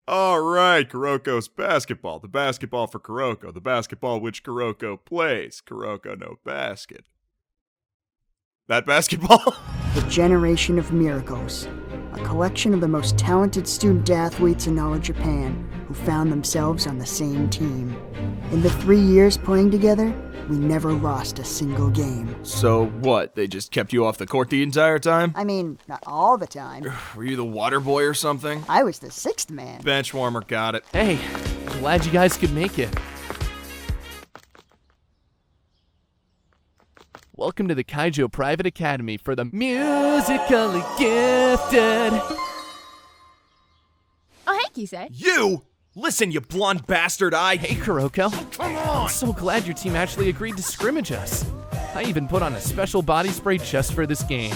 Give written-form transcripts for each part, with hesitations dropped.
All right, Kuroko's basketball. The basketball for Kuroko. The basketball which Kuroko plays. Kuroko no basket. That basketball? The Generation of Miracles, a collection of the most talented student athletes in all of Japan who found themselves on the same team. In the 3 years playing together, we never lost a single game. So what, they just kept you off the court the entire time? I mean, not all the time. Were you the water boy or something? I was the sixth man. Bench warmer, got it. Hey, glad you guys could make it. Welcome to the Kaijo Private Academy for the musically gifted. Oh, hey, Kisei. You? Listen, you blonde bastard, Hey, Kuroko. Come on! I'm so glad your team actually agreed to scrimmage us. I even put on a special body spray just for this game.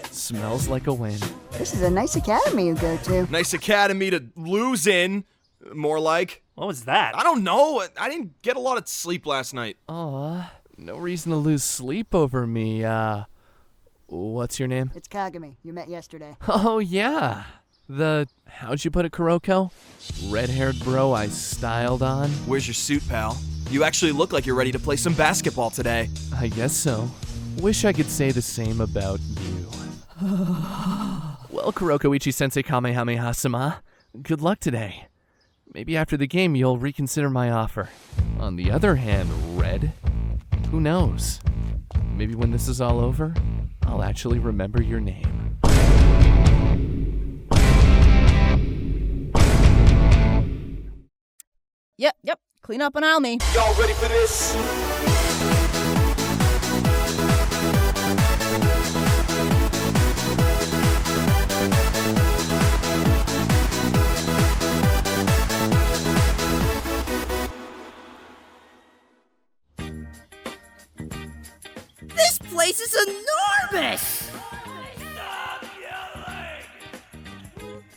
Smells like a win. This is a nice academy you go to. Nice academy to lose in, more like. What was that? I don't know, I didn't get a lot of sleep last night. Aw, no reason to lose sleep over me. What's your name? It's Kagami. You met yesterday. Oh, yeah. How'd you put it, Kuroko? Red-haired bro I styled on? Where's your suit, pal? You actually look like you're ready to play some basketball today. I guess so. Wish I could say the same about you. Well, Kuroko Ichi-sensei Kamehameha-sama, good luck today. Maybe after the game you'll reconsider my offer. On the other hand, Red, who knows? Maybe when this is all over, I'll actually remember your name. Yep. Clean up on Almy. Y'all ready for this? This place is enormous!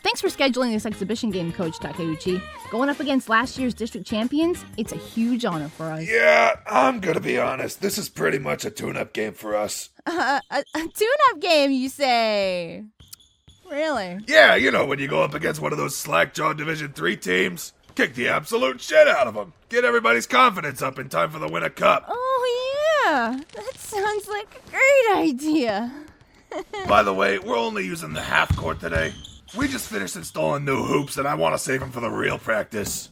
Thanks for scheduling this exhibition game, Coach Takeuchi. Going up against last year's district champions, it's a huge honor for us. Yeah, I'm gonna be honest. This is pretty much a tune-up game for us. A tune-up game, you say? Really? Yeah, you know when you go up against one of those slack-jawed Division 3 teams. Kick the absolute shit out of them. Get everybody's confidence up in time for the Winter Cup. Oh, yeah. That sounds like a great idea. By the way, we're only using the half court today. We just finished installing new hoops, and I want to save them for the real practice.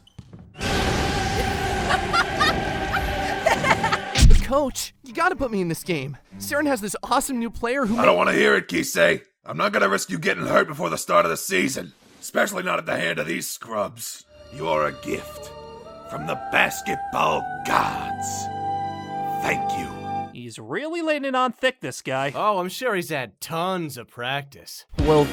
Coach, you gotta put me in this game. Saren has this awesome new player who... I don't want to hear it, Kisei. I'm not going to risk you getting hurt before the start of the season. Especially not at the hand of these scrubs. You're a gift from the basketball gods. Thank you. He's really laying it on thick, this guy. Oh, I'm sure he's had tons of practice. Well,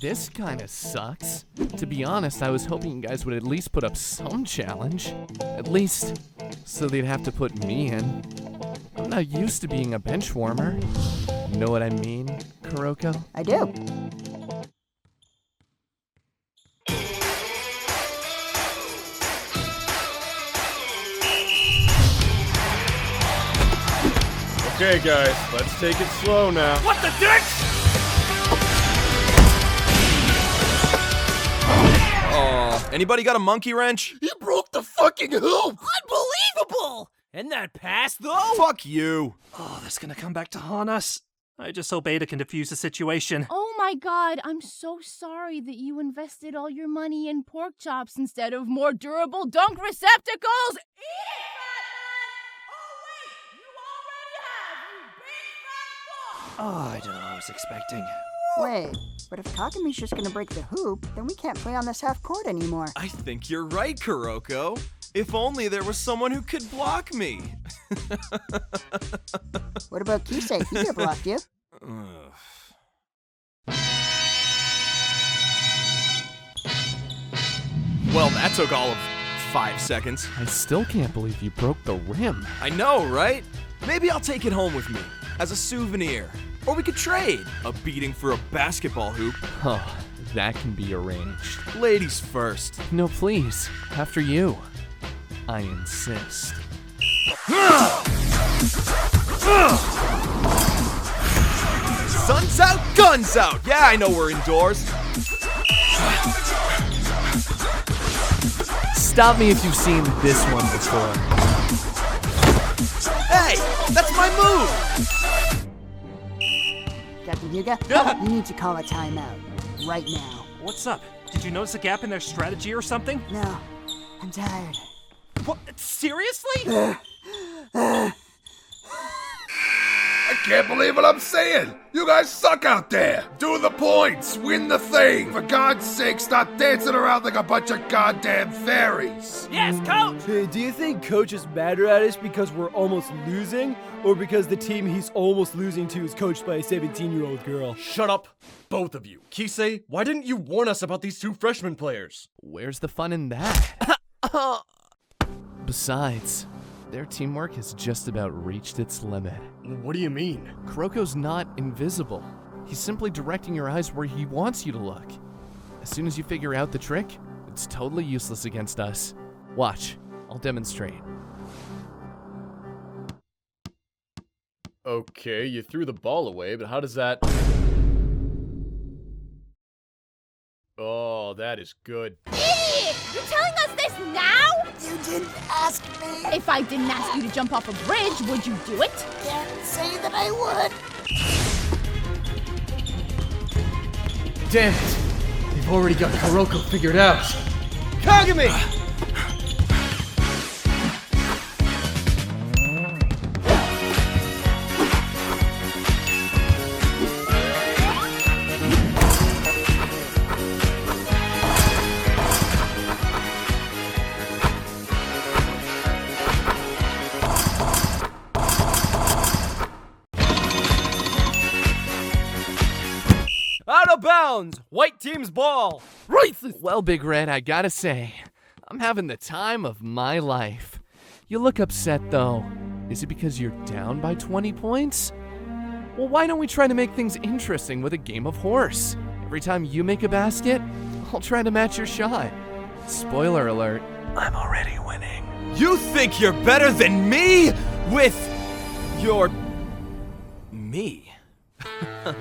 this kinda sucks. To be honest, I was hoping you guys would at least put up some challenge. At least, so they'd have to put me in. I'm not used to being a bench warmer. Know what I mean, Kuroko? I do. Okay, guys, let's take it slow now. What the dick? Aw, anybody got a monkey wrench? You broke the fucking hoop! Unbelievable! And that pass, though? Fuck you. Oh, that's gonna come back to haunt us. I just hope Ada can defuse the situation. Oh my god, I'm so sorry that you invested all your money in pork chops instead of more durable dunk receptacles! Eat it, Batman! Oh wait, you already have, you big fat fuck! Oh, I don't know what I was expecting. Wait, but if Kagami's just gonna break the hoop, then we can't play on this half court anymore. I think you're right, Kuroko. If only there was someone who could block me. What about Kisei? He could block you. Well, that took all of 5 seconds. I still can't believe you broke the rim. I know, right? Maybe I'll take it home with me as a souvenir. Or we could trade a beating for a basketball hoop. Oh, that can be arranged. Ladies first. No, please. After you. I insist. Sun's out, guns out! Yeah, I know we're indoors. Stop me if you've seen this one before. Hey, that's my move! Captain Hyuga, you need to call a timeout. Right now. What's up? Did you notice a gap in their strategy or something? No, I'm tired. What? Seriously? I can't believe what I'm saying! You guys suck out there! Do the points! Win the thing! For God's sake, stop dancing around like a bunch of goddamn fairies! Yes, coach! Hey, do you think Coach is madder at us because we're almost losing? Or because the team he's almost losing to is coached by a 17-year-old girl? Shut up, both of you. Kisei, why didn't you warn us about these two freshman players? Where's the fun in that? Besides, their teamwork has just about reached its limit. What do you mean? Kuroko's not invisible. He's simply directing your eyes where he wants you to look. As soon as you figure out the trick, it's totally useless against us. Watch, I'll demonstrate. Okay, you threw the ball away, but how does that... Oh, that is good. Idiot! You're telling us this now? You didn't ask me. If I didn't ask you to jump off a bridge, would you do it? Can't say that I would. Damn it! They've already got Kuroko figured out. Kagami! Out of bounds! White team's ball! Well, Big Red, I gotta say, I'm having the time of my life. You look upset, though. Is it because you're down by 20 points? Well, why don't we try to make things interesting with a game of horse? Every time you make a basket, I'll try to match your shot. Spoiler alert, I'm already winning. You think you're better than me? With your... me?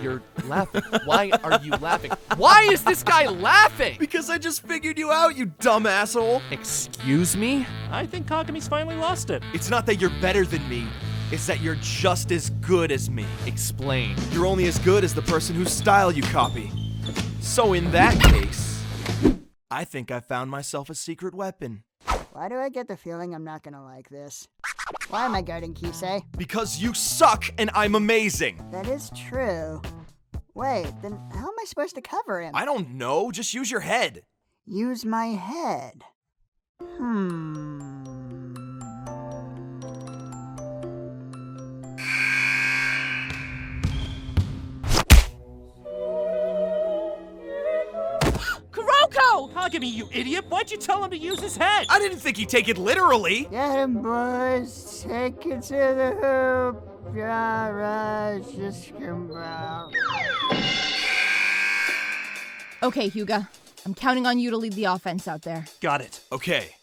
You're laughing. Why are you laughing? Why is this guy laughing? Because I just figured you out, you dumb asshole. Excuse me? I think Kagami's finally lost it. It's not that you're better than me. It's that you're just as good as me. Explain. You're only as good as the person whose style you copy. So in that case, I think I found myself a secret weapon. Why do I get the feeling I'm not gonna like this? Why am I guarding Kisei? Because you suck and I'm amazing. That is true. Wait, then how am I supposed to cover him? I don't know, just use your head. Use my head. Kuroko! Kagami, you idiot! Why'd you tell him to use his head? I didn't think he'd take it literally. Get him, boys. Take it to the hoop. Just come out. Okay, Hyuga. I'm counting on you to lead the offense out there. Got it. Okay,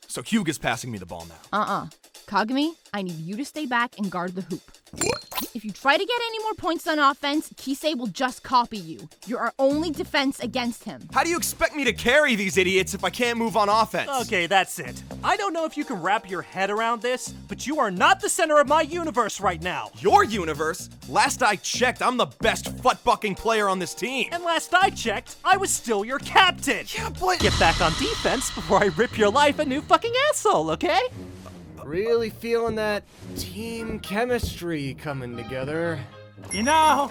so Hyuga's passing me the ball now. Kagami, I need you to stay back and guard the hoop. What? If you try to get any more points on offense, Kisei will just copy you. You're our only defense against him. How do you expect me to carry these idiots if I can't move on offense? Okay, that's it. I don't know if you can wrap your head around this, but you are not the center of my universe right now. Your universe? Last I checked, I'm the best foot-bucking player on this team. And last I checked, I was still your captain. Yeah, but... Get back on defense before I rip your life a new fucking asshole, okay? Really feeling that team chemistry coming together. You know,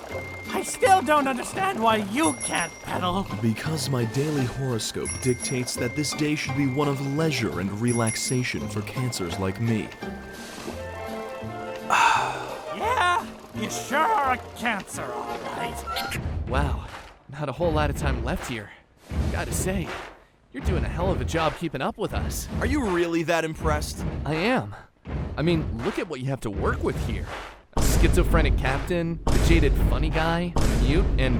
I still don't understand why you can't pedal. Because my daily horoscope dictates that this day should be one of leisure and relaxation for cancers like me. Yeah, you sure are a cancer, all right. Wow, not a whole lot of time left here. Gotta say, you're doing a hell of a job keeping up with us. Are you really that impressed? I am. I mean, look at what you have to work with here. A schizophrenic captain, a jaded funny guy, a mute, and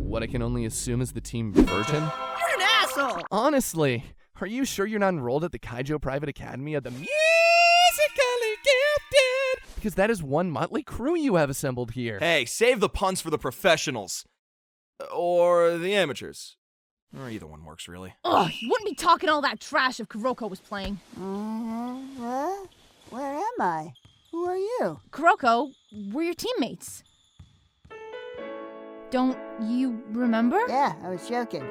what I can only assume is the team virgin. You're an asshole! Honestly, are you sure you're not enrolled at the Kaijo Private Academy of the Musically Gifted? because that is one motley crew you have assembled here. Hey, save the puns for the professionals. Or the amateurs. Or either one works, really. Ugh, you wouldn't be talking all that trash if Kuroko was playing. Where am I? Who are you? Kuroko, we're your teammates. Don't you remember? Yeah, I was joking.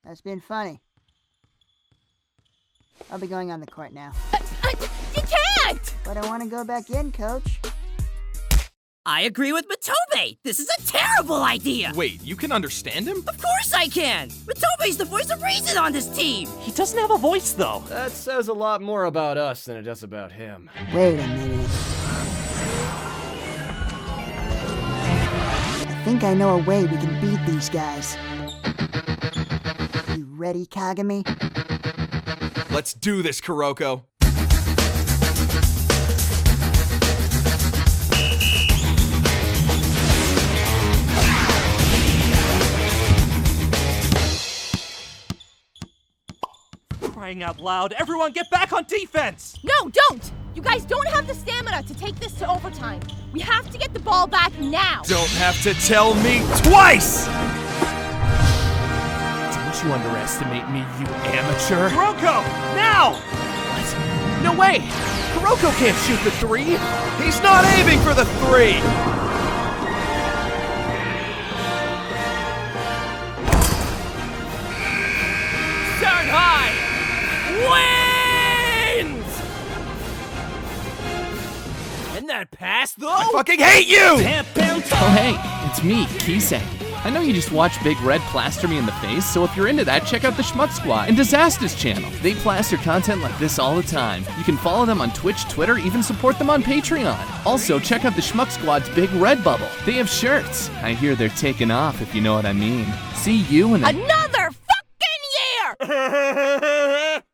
That's been funny. I'll be going on the court now. You can't! But I want to go back in, Coach. I agree with Matobe! This is a terrible idea! Wait, you can understand him? Of course I can! Matobe's the voice of reason on this team! He doesn't have a voice, though. That says a lot more about us than it does about him. Wait a minute. I think I know a way we can beat these guys. You ready, Kagami? Let's do this, Kuroko. Crying out loud, everyone get back on defense! No, don't! You guys don't have the stamina to take this to overtime. We have to get the ball back now. Don't have to tell me twice! Don't you underestimate me, you amateur. Kuroko, now! What? No way! Kuroko can't shoot the three! He's not aiming for the three! Shanghai wins! And that pass, though? I fucking hate you! Oh hey, it's me, Kisei. I know you just watched Big Red plaster me in the face, so if you're into that, check out the Schmuck Squad and Disaster's channel. They plaster content like this all the time. You can follow them on Twitch, Twitter, even support them on Patreon. Also, check out the Schmuck Squad's Big Red Bubble. They have shirts. I hear they're taking off, if you know what I mean. See you in Another fucking year!